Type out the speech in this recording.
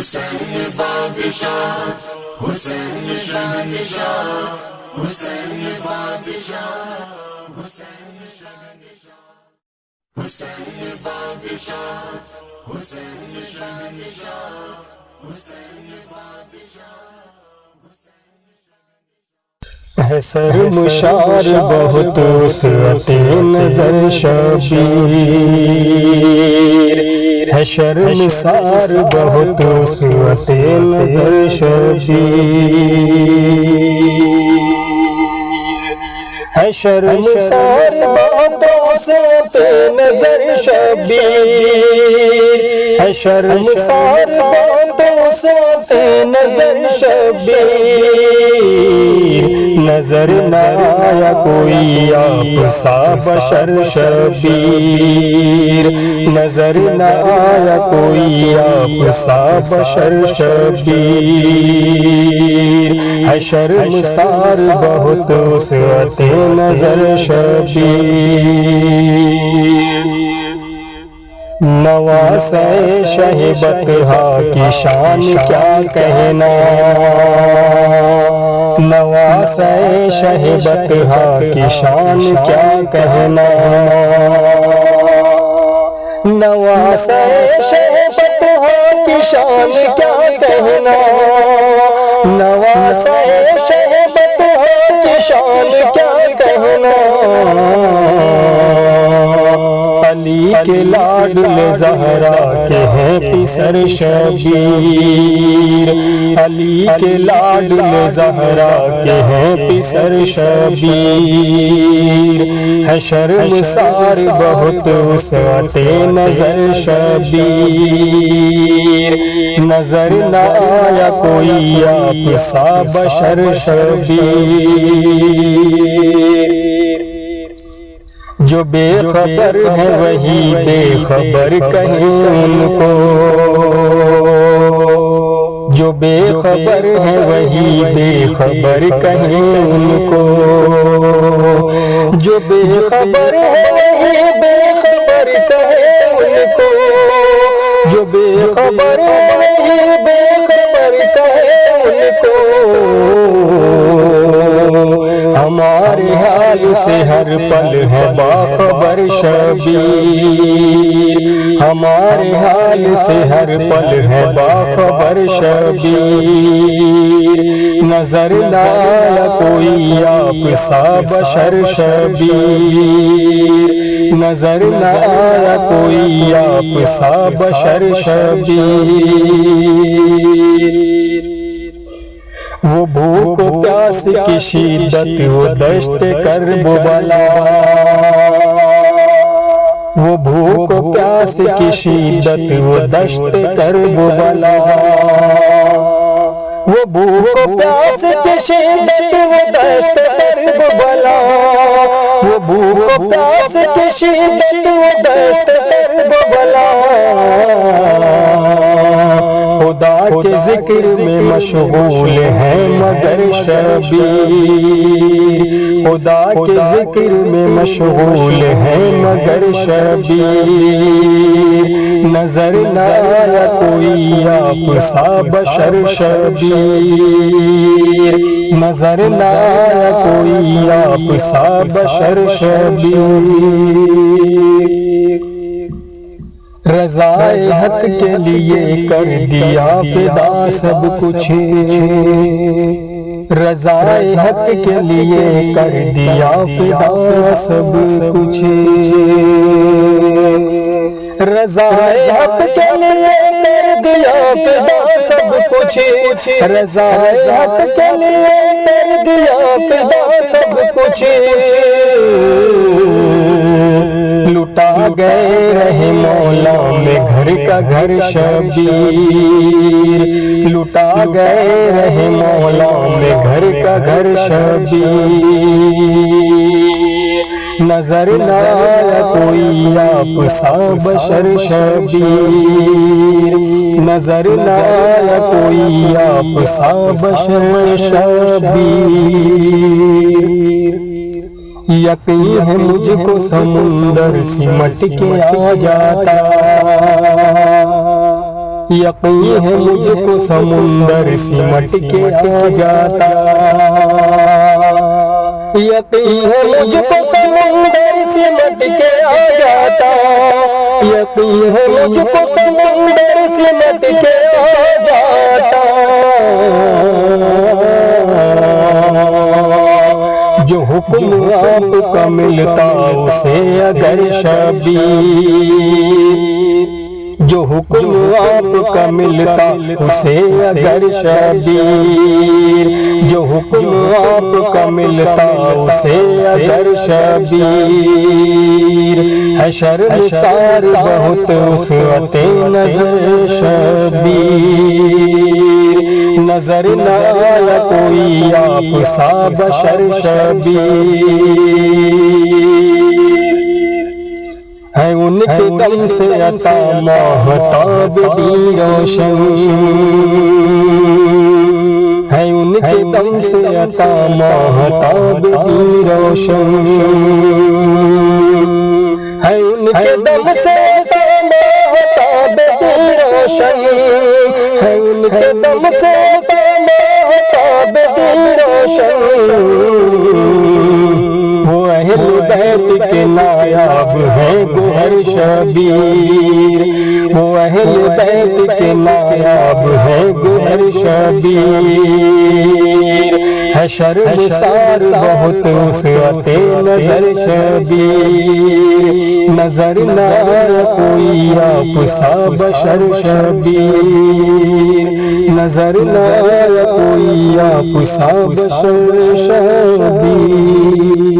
हुसैन बादशाह, हुसैन शहंशाह, हुसैन बादशाह, हुसैन शहंशाह, हुसैन बादशाह, हुसैन शहंशाह, हुसैन बादशाह। है शर्मशार बहुत वसअते नजर शबीर, है शर्मसार बहुत वसअते नजर शबीर, है शर्मसार बहुत वसअते नजर शबीर, है शर्मसार बहुत वसअते नजर शबीर। नजर न आया कोई आप सा बशर शबीर, नजर न आया कोई आप सा बशर शबीर, है शर्मसार बहुत वसअते नजर शबीर। नवासे शहीबतहा की शान क्या कहना, नवासे शहीबतहा की शान क्या कहना, नवासे शहीबतहा की शान क्या कहना, नवासे शहीबतहा की शान क्या कहना। अली के लाडले ज़हरा के हैं पिसर शबीर, अली के लाडले ज़हरा के हैं पिसर शबीर, है शर्मसार बहुत वसअते नजर शबीर। नजर न आया कोई आप सा बशर शबीर, जो बेखबर है वही बेखबर कहें उनको, जो बेखबर है वही बेखबर कहें उनको, जो बेखबर है वही बेखबर कहें उनको, जो बेखबर है वही बेखबर कहें उनको। हमारे हाल से हर पल है बाखबर शबीर, हमारे हाल से हर पल है बाखबर शबीर। नजर न आया कोई आप सा बशर शबीर, नजर न आया कोई आप सा बशर शबीर। वो भूख प्यास की शिद्दत वो दश्त कर्ब बला, वो भूख प्यास की शिद्दत वो दश्त कर्ब बला, वो भूख प्यास की शिद्दत वो दश्त कर्ब बला, वो भूख प्यास की शिद्दत वो दश्त कर्ब बला। खुदा के जिक्र में मशगूल है मगर शबीर, खुदा के जिक्र में मशगूल है मगर शबीर। नजर न आया कोई आप सा बशर शबीर, नजर न आया कोई आप सा बशर शबीर। रज़ाए हक के लिए कर दिया फिदा सब कुछ, रज़ाए हक के लिए कर दिया फिदा सब कुछ, रज़ाए हक के लिए कर दिया फिदा सब कुछ, रज़ाए हक के लिए कर दिया फिदा सब कुछ। लुटा गए रहे मौला में घर का घर शबीर, लुटा गए रहे मौला में घर का घर शबीर। नजर न आया कोई आप सा बशर शबीर, नजर न आया कोई आप सा बशर शबीर। यकीन है मुझको समुंदर सिमट के आ जाता, यकीन है मुझको समुंदर सिमट के आ जाता, यकीन है मुझको समुंदर सिमट के आ जाता, यकीन है मुझको समुंदर सिमट के आ जाता। जो हुक्म आपका मिलता उसे अगर शबीर, जो हुक्म आपका मिलता उसे अगर शबीर, जो हुक्म आपका मिलता उसे अगर शबीर। है शर्मसार बहुत उसअते नजर शबीर, नजर न आया कोई आप सा बशर शबीर। है उनके दम से अता महताब दी रोशन, है उनके दम से अता महताब दी रोशन, है उनके दम से अता महताब दी रोशन, है उनके दम से अता महताब दी रोशन। वो अहल बैत के नायाब है गोहर शबीर, वो अहल बैत के नायाब है गोहर शबीर। है शर्मसार बहुत उसअते नजर शबीर, नजर न आया कोई आप सा बशर शबीर, नजर न आया कोई आप सा बशर शबीर।